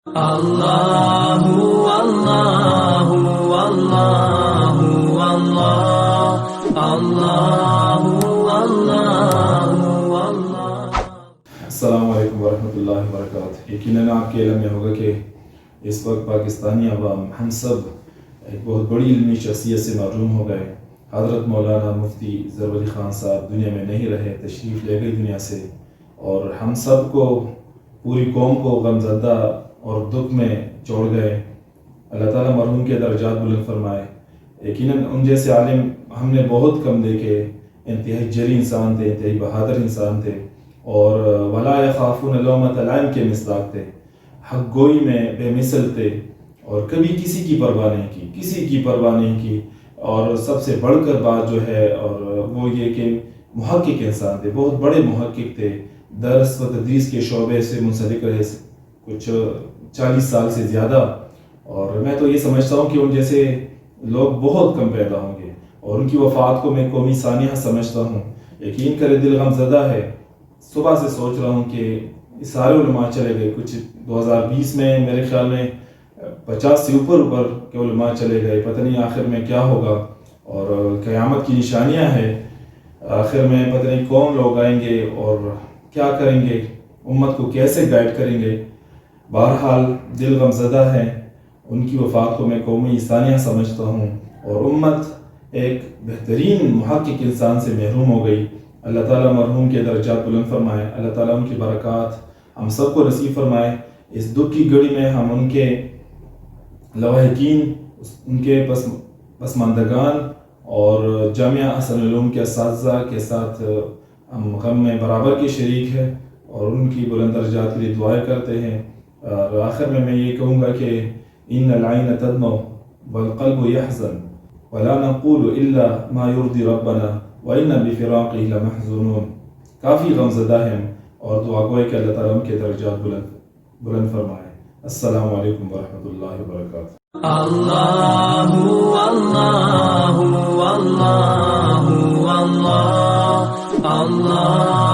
اللہ اللہ اللہ اللہ اللہ اللہ۔ السلام علیکم ورحمۃ اللہ وبرکاتہ۔ یقیناً آپ کے علم میں ہوگا کہ اس وقت پاکستانی عوام ہم سب ایک بہت بڑی علمی شخصیت سے محروم ہو گئے۔ حضرت مولانا مفتی ظفر علی خان صاحب دنیا میں نہیں رہے، تشریف لے گئی دنیا سے، اور ہم سب کو، پوری قوم کو غمزدہ اور دکھ میں چھوڑ گئے۔ اللہ تعالیٰ مرحوم کے درجات بلند فرمائے۔ یقیناً ان جیسے عالم ہم نے بہت کم دیکھے، انتہائی جری انسان تھے، انتہائی بہادر انسان تھے، اور ولا یخافون لومۃ لائم کے مصداق تھے، حق گوئی میں بے مثل تھے، اور کبھی کسی کی پرواہ نہیں کی، کسی کی پرواہ نہیں کی۔ اور سب سے بڑھ کر بات جو ہے اور وہ یہ کہ محقق انسان تھے، بہت بڑے محقق تھے، درس و تدریس کے شعبے سے منسلک رہے کچھ 40 سال سے زیادہ، اور میں تو یہ سمجھتا ہوں کہ ان جیسے لوگ بہت کم پیدا ہوں گے، اور ان کی وفات کو میں قومی سانحہ سمجھتا ہوں۔ یقین کرے دل غمزدہ ہے، صبح سے سوچ رہا ہوں کہ سارے علماء چلے گئے، کچھ 2020 میں میرے خیال میں 50 سے اوپر کے علماء چلے گئے، پتہ نہیں آخر میں کیا ہوگا، اور قیامت کی نشانیاں ہیں، آخر میں پتہ نہیں کون لوگ آئیں گے اور کیا کریں گے، امت کو کیسے گائیڈ کریں گے۔ بہرحال دل غمزدہ ہے، ان کی وفات کو میں قومی سانحہ سمجھتا ہوں، اور امت ایک بہترین محقق انسان سے محروم ہو گئی۔ اللہ تعالیٰ مرحوم کے درجات بلند فرمائے، اللہ تعالیٰ ان کی برکات ہم سب کو نصیب فرمائے۔ اس دکھ کی گھڑی میں ہم ان کے لواحقین، ان کے پسماندگان اور جامعہ احسن العلوم کے اساتذہ کے ساتھ ہم غم میں برابر کے شریک ہیں، اور ان کی بلند درجات کے لیے دعائیں کرتے ہیں۔ اور آخر میں یہ کہوں گا کہ ان العین تدمع والقلب يحزن ولا نقول الا ما يرضي ربنا وإنا بفراقه لمحزونون۔ کافی غمزدہ ہیں، اور دعا گو ہے کہ اللہ تعالیٰ ان کے درجات بلند فرمائے۔ السلام علیکم ورحمۃ اللہ وبرکاتہ۔ اللہ اللہ اللہ اللہ اللہ۔